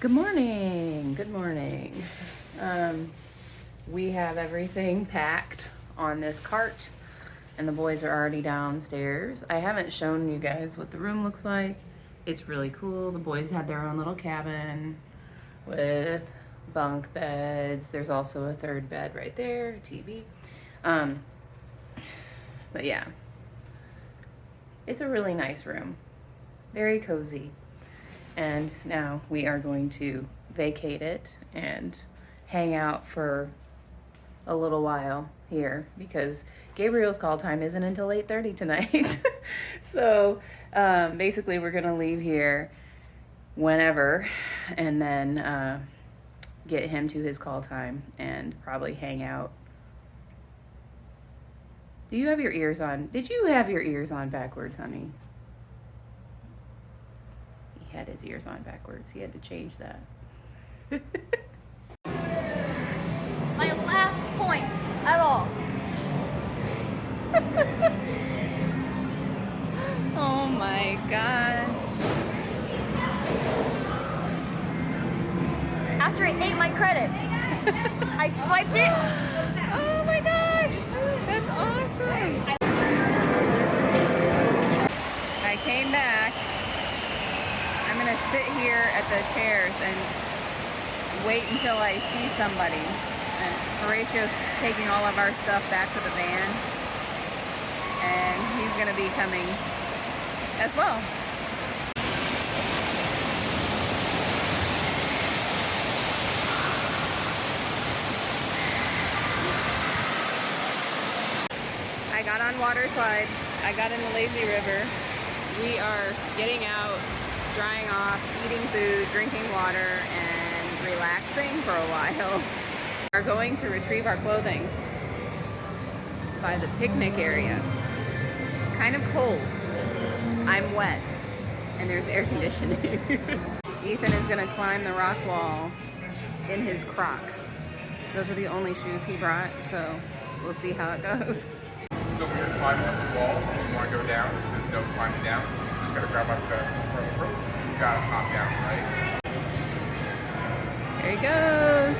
Good morning. Good morning. We have everything packed on this cart and the boys are already downstairs. I haven't shown you guys what the room looks like. It's really cool. The boys had their own little cabin with bunk beds. There's also a third bed right there, TV. But yeah, it's a really nice room. Very cozy. And now we are going to vacate it and hang out for a little while here because Gabriel's call time isn't until 8:30 tonight. So basically we're gonna leave here whenever and then get him to his call time and probably hang out. Do you have your ears on? Did you have your ears on backwards, honey? He had his ears on backwards. He had to change that. My last points at all. Oh my gosh. After it ate my credits, I swiped it. Oh my gosh. That's awesome. I came back. I'm gonna sit here at the chairs and wait until I see somebody. And Horatio's taking all of our stuff back to the van, and he's gonna be coming as well. I got on water slides. I got in the lazy river. We are getting out, drying off, eating food, drinking water, and relaxing for a while. We are going to retrieve our clothing by the picnic area. It's kind of cold. I'm wet, and there's air conditioning. Ethan is gonna climb the rock wall in his Crocs. Those are the only shoes he brought, so we'll see how it goes. So when you're climbing up the wall and you want to go down, there's no climbing down. You just gotta grab onto the rope. You gotta hop down, right? There he goes.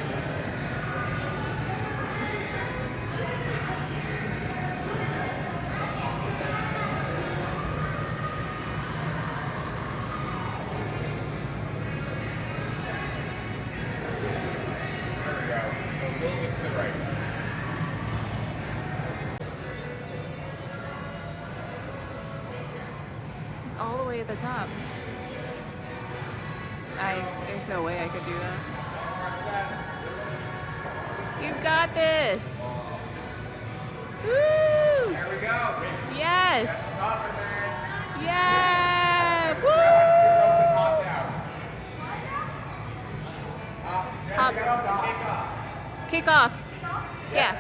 There we go. A little bit to the right. He's all the way at the top. There's no way I could do that. You got this. Woo! There we go. Yes. Top in there. Yeah. Hop Woo! down. There Hop. we go. Kick off. Kick off. Yeah.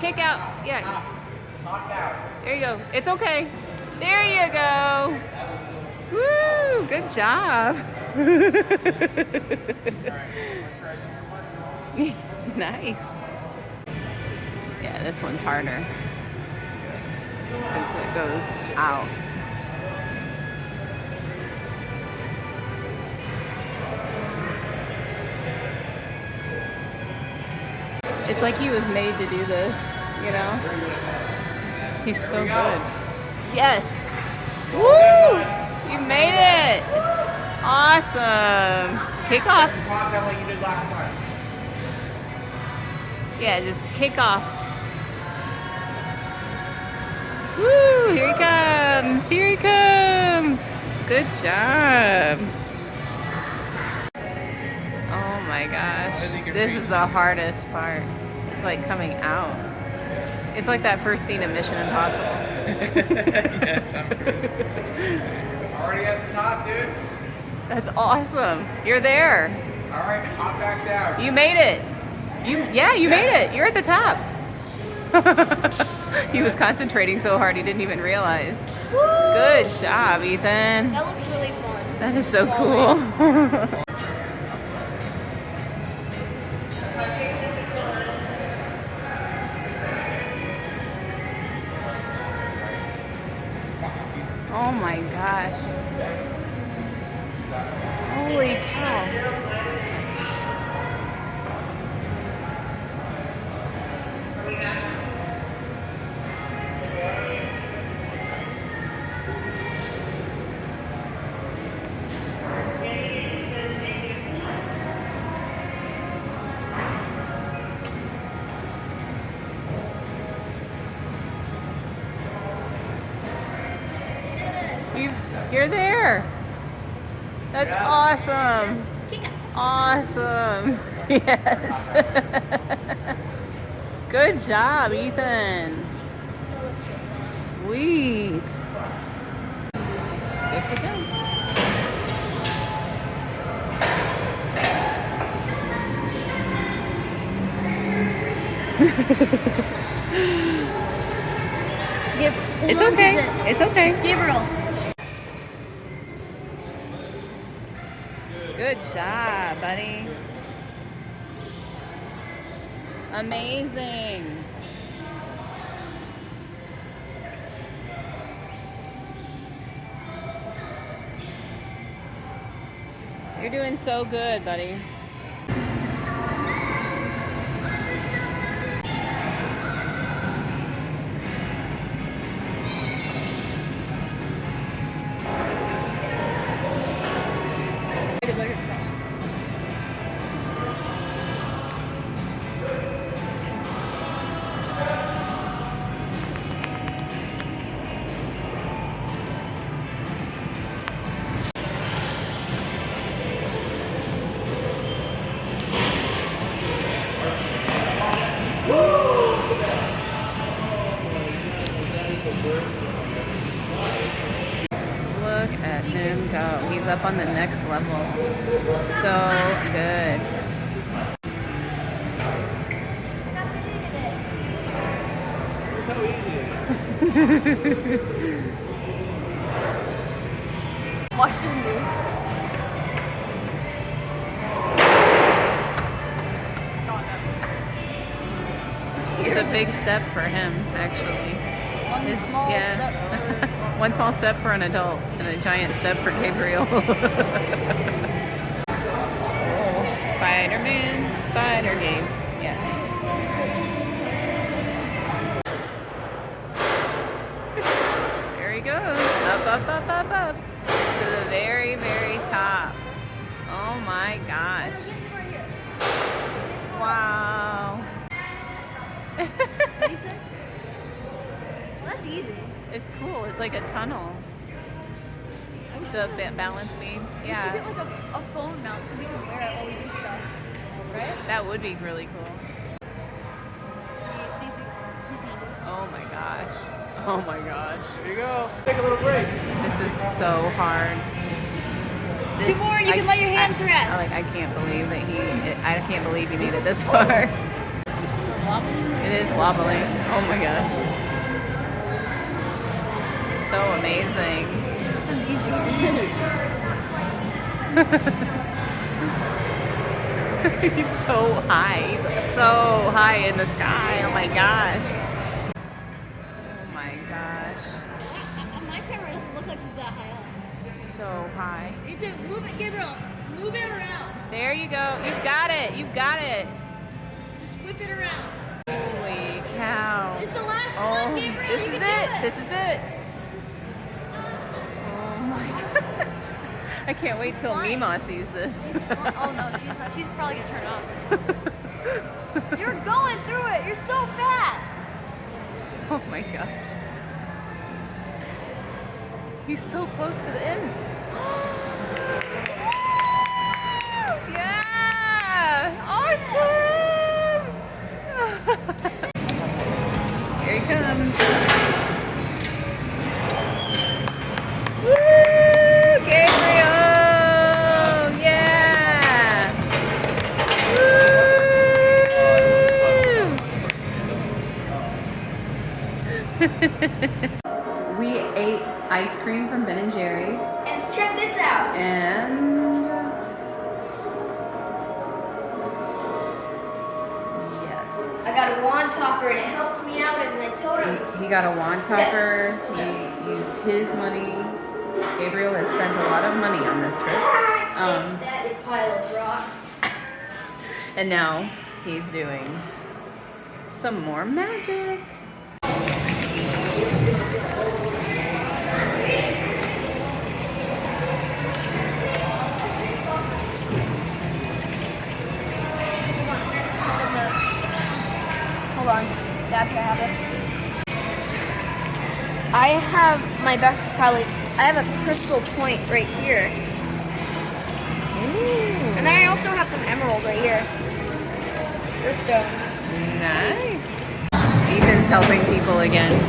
Kick out. Yeah. Hop down. There you go. It's okay. There you go. Woo! Good job. Nice. Yeah, this one's harder because it goes out. It's like he was made to do this, you know? He's so good. Yes. Woo! You made it. Awesome. Kick off. Just hop down like you did last time. Yeah, just kick off. Woo! Here he comes. Here he comes. Good job. Oh my gosh. This is the hardest part. It's like coming out. It's like that first scene of Mission Impossible. Yes, I'm good. Already at the top, dude. That's awesome. You're there. All right, hop back down. You made it. You made it. You're at the top. He was concentrating so hard he didn't even realize. Woo! Good job, Ethan. That looks really fun. That is so cool. Oh my gosh. That's awesome. Kick it. Awesome. Yes. Good job, Ethan. Sweet. Go sit down. It's okay. It's okay. Gabriel. Good job, buddy. Amazing. You're doing so good, buddy. Look at him go. He's up on the next level. So good. Watch this move. It's a big step for him, actually. One small step. One small step for an adult and a giant step for Gabriel. Oh, Spider-Man, Spider-Game. Yeah. There he goes. Up, up, up, up, up. To the very, very top. Oh my gosh. Wow. Lisa? That's easy. It's cool. It's like a tunnel. It's a balance beam. We should Yeah. get like a phone mount so we can wear it while we do stuff. Right? That would be really cool. Oh my gosh. Oh my gosh. Here you go. Take a little break. This is so hard. Two more and you can let your hands rest. I can't believe that I can't believe he made it this far. It is wobbling. Oh my gosh. So amazing. This one's easy. He's so high. He's so high in the sky. Oh my gosh. Oh my gosh. On my camera, it doesn't look like he's that high up. So high. You need to move it, Gabriel. Move it around. There you go. You've got it. You've got it. Just whip it around. Holy cow. It's the last Oh, one, Gabriel. this You is can do it. This is it. Oh my gosh. I can't wait till flying. Mima sees this. Oh no, she's not. She's probably gonna turn off. You're going through it. You're so fast. Oh my gosh. He's so close to the end. Yeah! Awesome! Here he comes. Woo! Gabriel! Yeah! Woo! We ate ice cream from Ben & Jerry's. And check this out. And yes, I got a wand topper and it helps me out in my totems. he got a wand topper. He used his money. Gabriel has spent a lot of money on this trip. Take that, you pile of rocks. And now he's doing some more magic. Hold on. Dad, can I have it? I have my best is probably, I have a crystal point right here. And then I also have some emerald right here. This stone. Nice. Ethan's helping people again.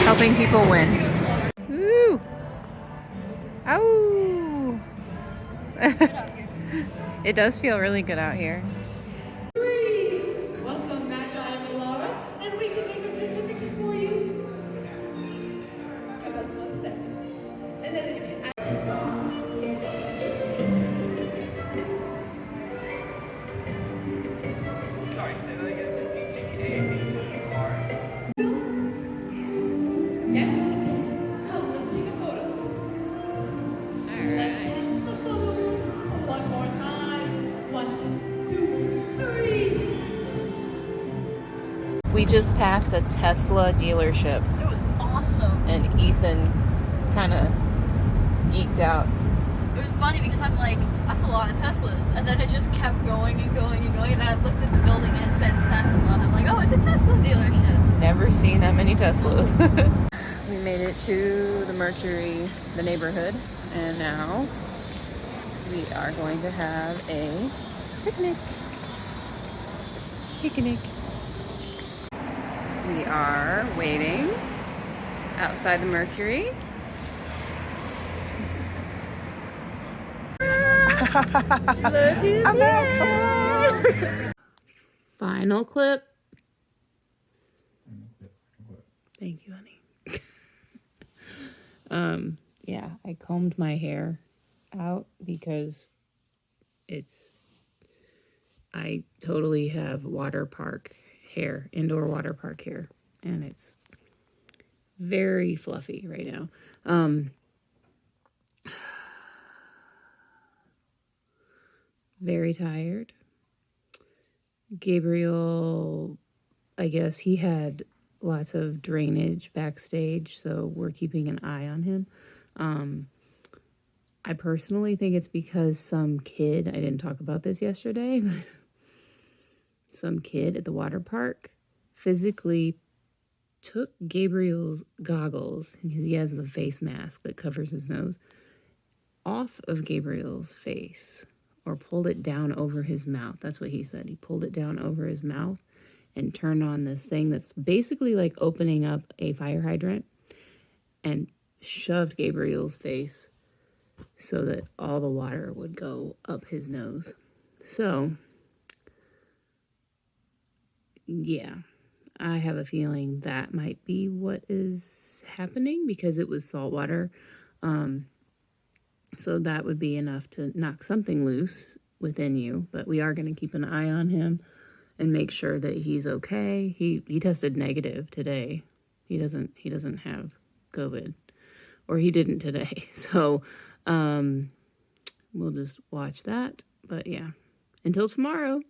Helping people win. Woo! Ow! It does feel really good out here. Welcome, Magi and Laura, and we can make a certificate for you. Give us 1 second. And then if you Sorry, say that again. Yes, okay. Come, let's take a photo. Let's get into the photo room. One more time. 1, 2, 3. We just passed a Tesla dealership, It was awesome. and Ethan kind of geeked out. It was funny because I'm like, that's a lot of Teslas. And then it just kept going and going and going. And then I looked at the building and it said Tesla. And I'm like, oh, it's a Tesla dealership. Never seen that many Teslas. We made it to the Mercury, the neighborhood, and now we are going to have a picnic. We are waiting outside the Mercury. Look who's here. Final clip. Thank you, honey. Yeah, I combed my hair out because I totally have water park hair, indoor water park hair, and it's very fluffy right now. Very tired. Gabriel, I guess he had lots of drainage backstage, so we're keeping an eye on him. I personally think it's because some kid, I didn't talk about this yesterday, but some kid at the water park physically took Gabriel's goggles, and he has the face mask that covers his nose, off of Gabriel's face, or pulled it down over his mouth. That's what he said. He pulled it down over his mouth and turned on this thing that's basically like opening up a fire hydrant, and shoved Gabriel's face so that all the water would go up his nose. So, yeah, I have a feeling that might be what is happening because it was salt water. So that would be enough to knock something loose within you. But we are going to keep an eye on him and make sure that he's okay. He tested negative today. He doesn't have COVID, or he didn't today. So we'll just watch that. But yeah, until tomorrow.